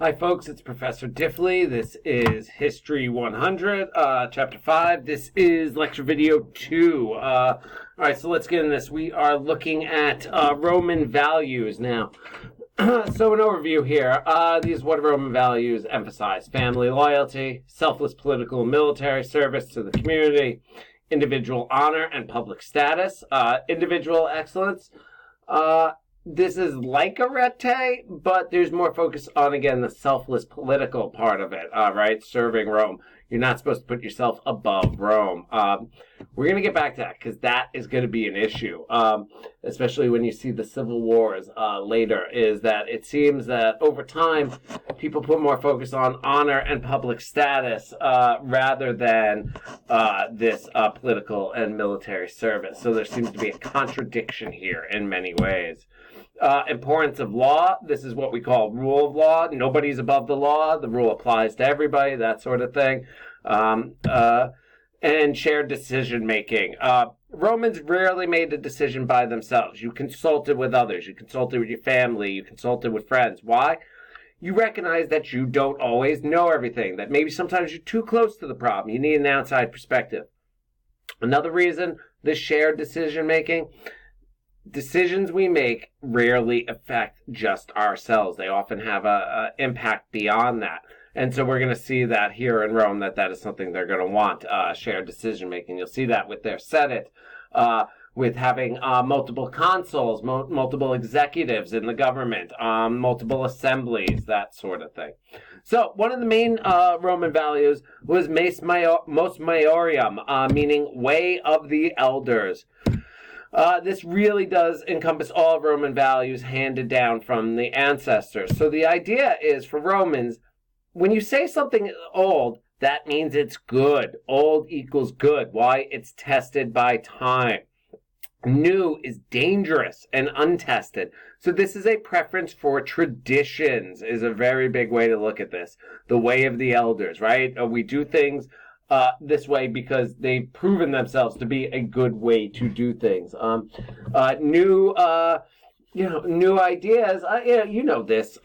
Hi folks, it's Professor Diffley. This is History 100, Chapter 5. This is Lecture Video 2. Alright, so let's get in this. We are looking at Roman values now. So an overview here. These what Roman values emphasize: family loyalty, selfless political and military service to the community, individual honor and public status, individual excellence. This is like a rete, but there's more focus on, again, the selfless political part of it, right? Serving Rome. You're not supposed to put yourself above Rome. We're going to get back to that because that is going to be an issue, especially when you see the civil wars later, is that it seems that over time, people put more focus on honor and public status rather than this political and military service. So there seems to be a contradiction here in many ways. Importance of law. This is what we call rule of law. Nobody's above the law. The rule applies to everybody, that sort of thing. And shared decision making. Romans rarely made a decision by themselves. You consulted with others. You consulted with your family. You consulted with friends. Why? You recognize that you don't always know everything, that maybe sometimes you're too close to the problem. You need an outside perspective. Another reason, the shared decision making. Decisions we make rarely affect just ourselves. They often have an impact beyond that. And so we're going to see that here in Rome, that is something they're going to want, shared decision-making. You'll see that with their Senate, with having multiple consuls, multiple executives in the government, multiple assemblies, that sort of thing. So one of the main Roman values was Mos Maiorum, meaning way of the elders. This really does encompass all Roman values handed down from the ancestors. So the idea is, for Romans, when you say something old, that means it's good. Old equals good. Why? It's tested by time. New is dangerous and untested. So this is a preference for traditions, is a very big way to look at this. The way of the elders, right? We do things this way because they've proven themselves to be a good way to do things. New ideas. You know this.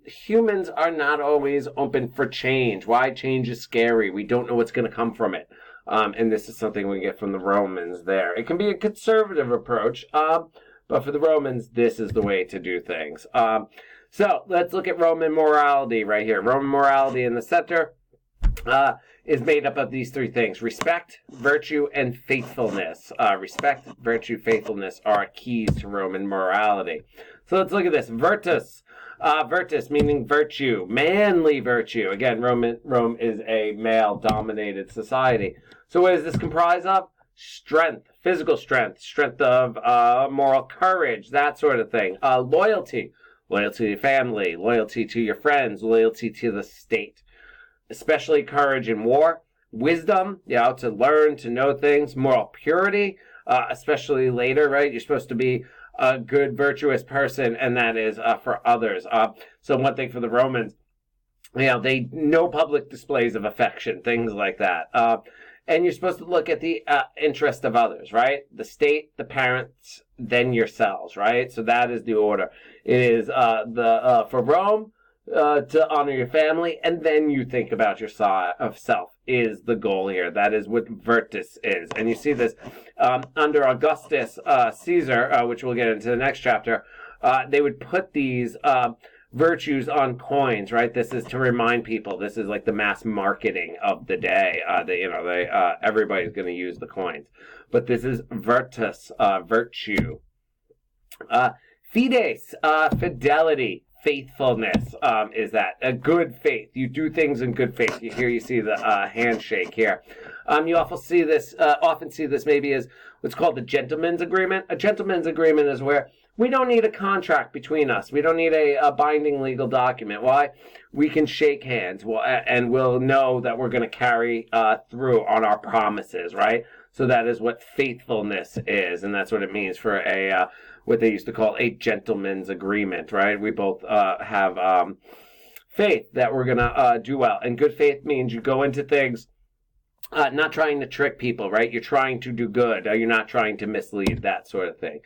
Humans are not always open for change. Why? Change is scary. We don't know what's going to come from it. And this is something we get from the Romans there. It can be a conservative approach, but for the Romans, this is the way to do things. So let's look at Roman morality right here. Roman morality in the center. Is made up of these three things: respect, virtue, and faithfulness. Respect, virtue, faithfulness are keys to Roman morality. So let's look at this. Virtus. Virtus meaning virtue, manly virtue. Again, Rome is a male-dominated society. So what does this comprise of? Strength, physical strength, strength of moral courage, that sort of thing. Loyalty. Loyalty to your family, loyalty to your friends, loyalty to the state. Especially courage in war, wisdom, to learn, to know things, moral purity, especially later, right? You're supposed to be a good, virtuous person, and that is for others. So one thing for the Romans, they no public displays of affection, things like that. And you're supposed to look at the interest of others, right? The state, the parents, then yourselves, right? So that is the order. It is for Rome, to honor your family, and then you think about your self is the goal here. That is what virtus is. And you see this under Augustus Caesar, which we'll get into the next chapter. They would put these virtues on coins, right? This is to remind people. This is like the mass marketing of the day. Everybody's going to use the coins. But this is virtus, virtue. Fides, fidelity. Faithfulness is that. A good faith. You do things in good faith. Here you see the handshake here. You often see this maybe as what's called the gentleman's agreement. A gentleman's agreement is where we don't need a contract between us. We don't need a binding legal document. Why? We can shake hands and we'll know that we're going to carry through on our promises, right? So that is what faithfulness is, and that's what it means for what they used to call a gentleman's agreement, right? We both have faith that we're going to do well. And good faith means you go into things not trying to trick people, right? You're trying to do good. You're not trying to mislead, that sort of thing.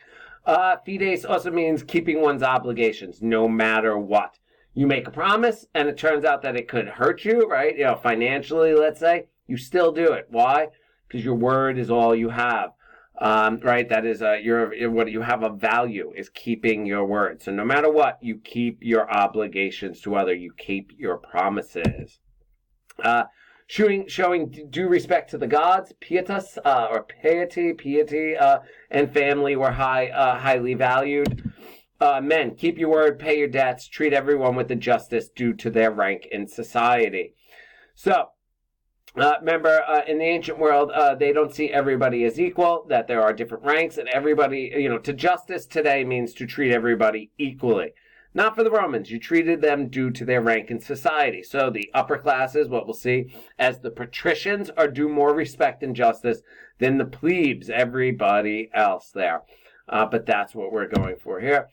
Fides also means keeping one's obligations no matter what. You make a promise, and it turns out that it could hurt you, right? Financially, let's say, you still do it. Why? Because your word is all you have. Right? That is what you have of value is keeping your word. So no matter what, you keep your obligations to others. You keep your promises. Showing due respect to the gods, pietas, or piety, and family were highly valued. Men, keep your word, pay your debts, treat everyone with the justice due to their rank in society. So, remember, in the ancient world, they don't see everybody as equal, that there are different ranks, and everybody, to justice today means to treat everybody equally. Not for the Romans. You treated them due to their rank in society. So the upper classes, what we'll see, as the patricians, are due more respect and justice than the plebes, everybody else there. But that's what we're going for here.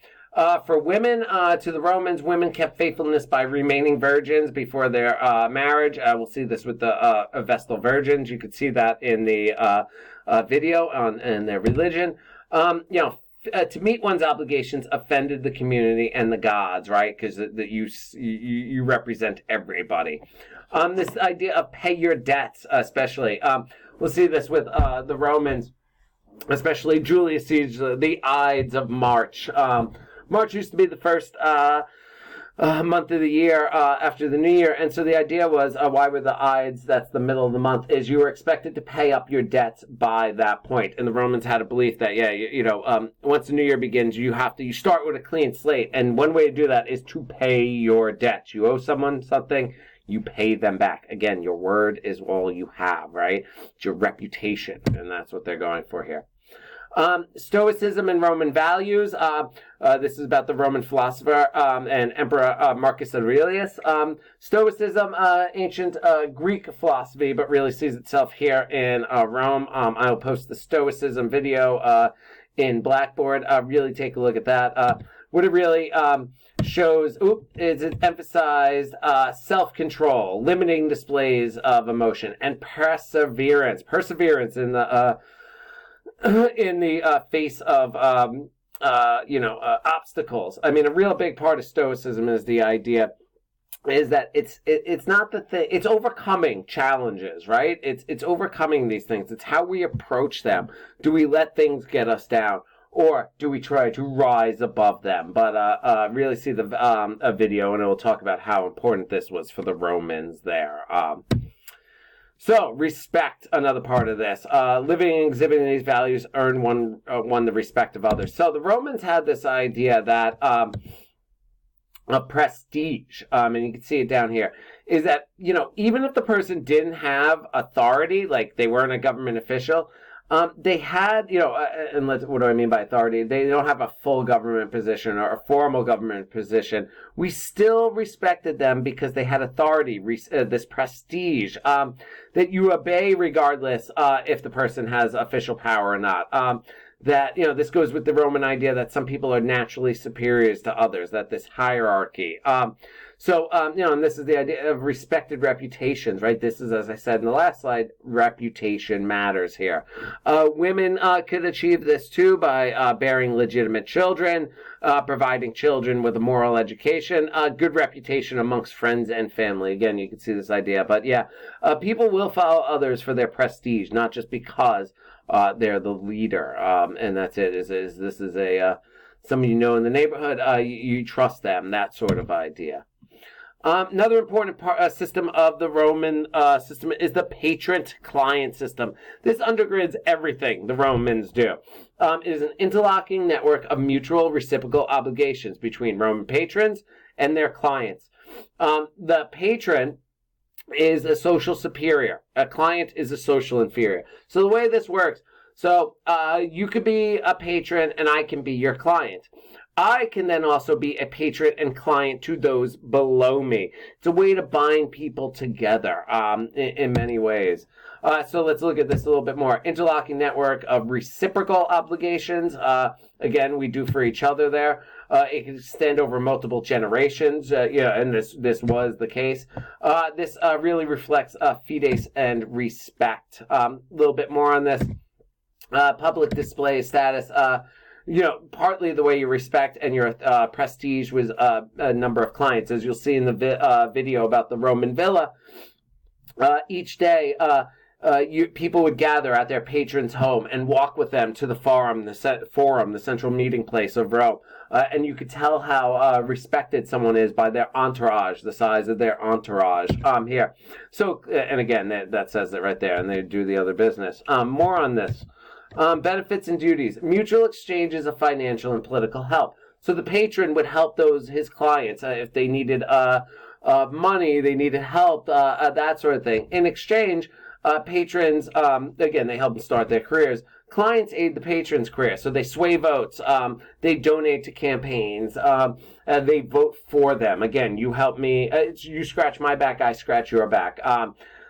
For women, to the Romans, women kept faithfulness by remaining virgins before their marriage. We'll see this with the Vestal virgins. You could see that in the video on their religion. To meet one's obligations offended the community and the gods, right? Because you represent everybody. This idea of pay your debts, especially. We'll see this with the Romans, especially Julius Caesar, the Ides of March. March used to be the first month of the year after the New Year, and so the idea was, why were the Ides, that's the middle of the month, is you were expected to pay up your debts by that point. And the Romans had a belief that, once the New Year begins, you start with a clean slate, and one way to do that is to pay your debts. You owe someone something, you pay them back. Again, your word is all you have, right? It's your reputation, and that's what they're going for here. Stoicism and Roman values. This is about the Roman philosopher and Emperor Marcus Aurelius. Stoicism, ancient Greek philosophy, but really sees itself here in Rome. I'll post the Stoicism video in Blackboard. Really take a look at that. What it really shows is it emphasized self-control, limiting displays of emotion, and perseverance. Perseverance in the face of obstacles. I mean, a real big part of Stoicism is the idea is that it's not the thing. It's overcoming challenges, right? It's overcoming these things. It's how we approach them. Do we let things get us down, or do we try to rise above them? But really see the a video, and it will talk about how important this was for the Romans there. So, respect, another part of this. Living and exhibiting these values earn one the respect of others. So, the Romans had this idea that a prestige, and you can see it down here, is that, even if the person didn't have authority, like they weren't a government official, they had, what do I mean by authority? They don't have a full government position or a formal government position. We still respected them because they had authority, this prestige, that you obey regardless if the person has official power or not. That, this goes with the Roman idea that some people are naturally superiors to others, that this hierarchy. And this is the idea of respected reputations, right? This is, as I said in the last slide, reputation matters here. Women could achieve this too by bearing legitimate children, providing children with a moral education, good reputation amongst friends and family. Again, you can see this idea. But people will follow others for their prestige, not just because they're the leader. And that's it. This is someone in the neighborhood, you trust them, that sort of idea. Another important system of the Roman system is the patron-client system. This undergirds everything the Romans do. It is an interlocking network of mutual reciprocal obligations between Roman patrons and their clients. The patron is a social superior. A client is a social inferior. So the way this works, you could be a patron and I can be your client. I can then also be a patron and client to those below me. It's a way to bind people together in many ways. So let's look at this a little bit more. Interlocking network of reciprocal obligations. Again, we do for each other there. It can extend over multiple generations. And this was the case. This really reflects fides and respect. A little bit more on this. Public display status. partly the way you respect and your prestige with a number of clients. As you'll see in the video about the Roman villa, each day people would gather at their patron's home and walk with them to the forum, the central meeting place of Rome. And you could tell how respected someone is by their entourage, the size of their entourage here. So, and again, that says it right there, and they do the other business. More on this. Benefits and duties. Mutual exchanges of financial and political help. So the patron would help his clients if they needed money, they needed help, that sort of thing. In exchange, patrons, again, they help them start their careers. Clients aid the patron's career, so they sway votes, they donate to campaigns, they vote for them. Again, you help me, you scratch my back, I scratch your back.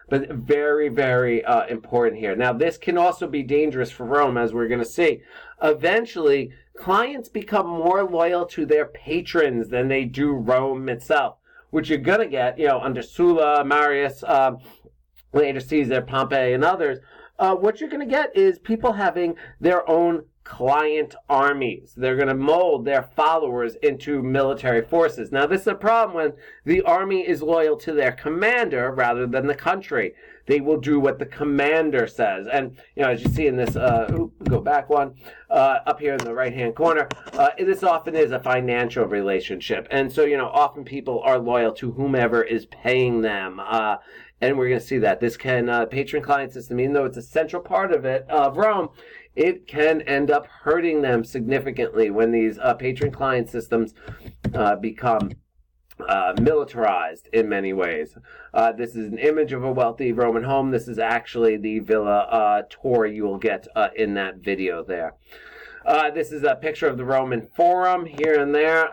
But very, very important here. Now, this can also be dangerous for Rome, as we're going to see. Eventually, clients become more loyal to their patrons than they do Rome itself, which you're going to get, under Sulla, Marius, later Caesar, Pompey, and others. What you're going to get is people having their own client armies. They're going to mold their followers into military forces. Now, this is a problem when the army is loyal to their commander rather than the country. They will do what the commander says. And, as you see in this, go back one, up here in the right-hand corner, this often is a financial relationship. And so, often people are loyal to whomever is paying them. And we're going to see that. This can, patron-client system, even though it's a central part of it, of Rome, it can end up hurting them significantly when these patron-client systems become militarized in many ways. This is an image of a wealthy Roman home. This is actually the villa tour you will get in that video there. This is a picture of the Roman Forum here and there.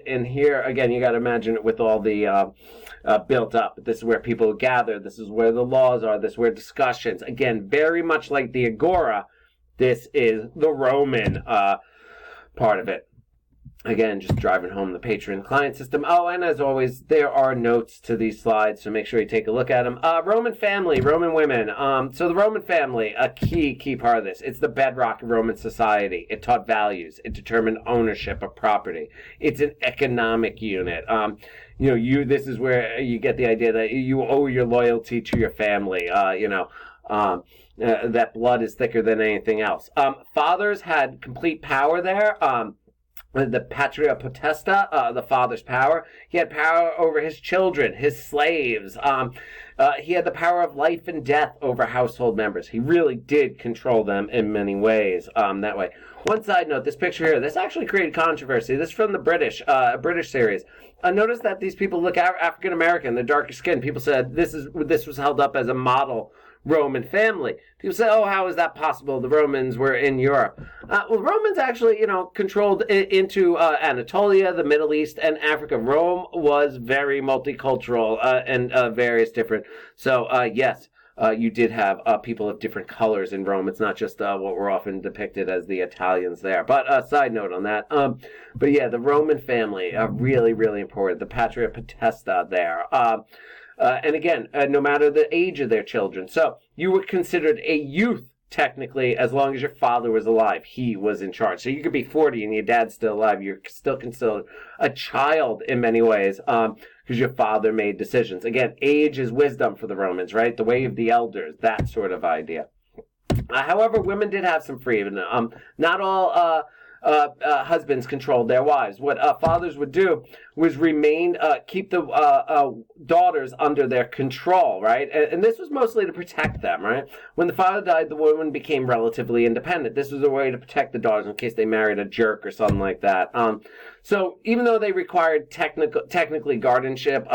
And here, again, you got to imagine it with all the built up. This is where people gather. This is where the laws are. This is where discussions. Again, very much like the Agora, this is the Roman part of it. Again, just driving home the patron-client system. Oh, and as always, there are notes to these slides, so make sure you take a look at them. Roman family, Roman women. So the Roman family, a key part of this. It's the bedrock of Roman society. It taught values. It determined ownership of property. It's an economic unit. This is where you get the idea that you owe your loyalty to your family. That blood is thicker than anything else. Fathers had complete power there. The patria potesta, the father's power. He had power over his children, his slaves. He had the power of life and death over household members. He really did control them in many ways that way. One side note, this picture here, this actually created controversy. This is from the British series. Notice that these people look African-American, they're darker skinned. People said this was held up as a model Roman family. People say, oh, how is that possible? The Romans were in Europe. Well, Romans actually, controlled into Anatolia, the Middle East, and Africa. Rome was very multicultural and various different. So, yes, you did have people of different colors in Rome. It's not just what were often depicted as the Italians there. But side note on that. But yeah, the Roman family, really, really important. The patria potesta there. And again, no matter the age of their children. So you were considered a youth, technically, as long as your father was alive. He was in charge. So you could be 40 and your dad's still alive. You're still considered a child in many ways because your father made decisions. Again, age is wisdom for the Romans, right? The way of the elders, that sort of idea. However, women did have some freedom. Not all husbands controlled their wives. What fathers would do was keep the daughters under their control, right? And this was mostly to protect them, right? When the father died, the woman became relatively independent. This was a way to protect the daughters in case they married a jerk or something like that. So even though they required technically guardianship,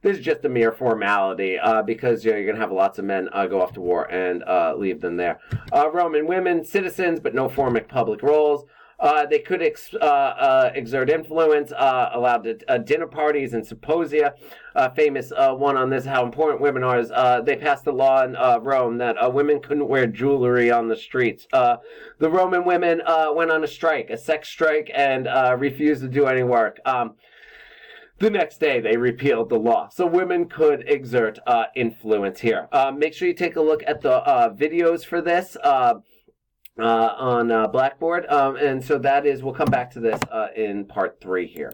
this is just a mere formality because you're going to have lots of men go off to war and leave them there. Roman women, citizens, but no formal public roles. They could exert influence, allowed dinner parties and symposia. Famous one on this, how important women are, is they passed a law in Rome that women couldn't wear jewelry on the streets. The Roman women went on a strike, a sex strike, and refused to do any work. The next day, they repealed the law. So women could exert influence here. Make sure you take a look at the videos for this. on Blackboard. And so that is, we'll come back to this in part 3 here.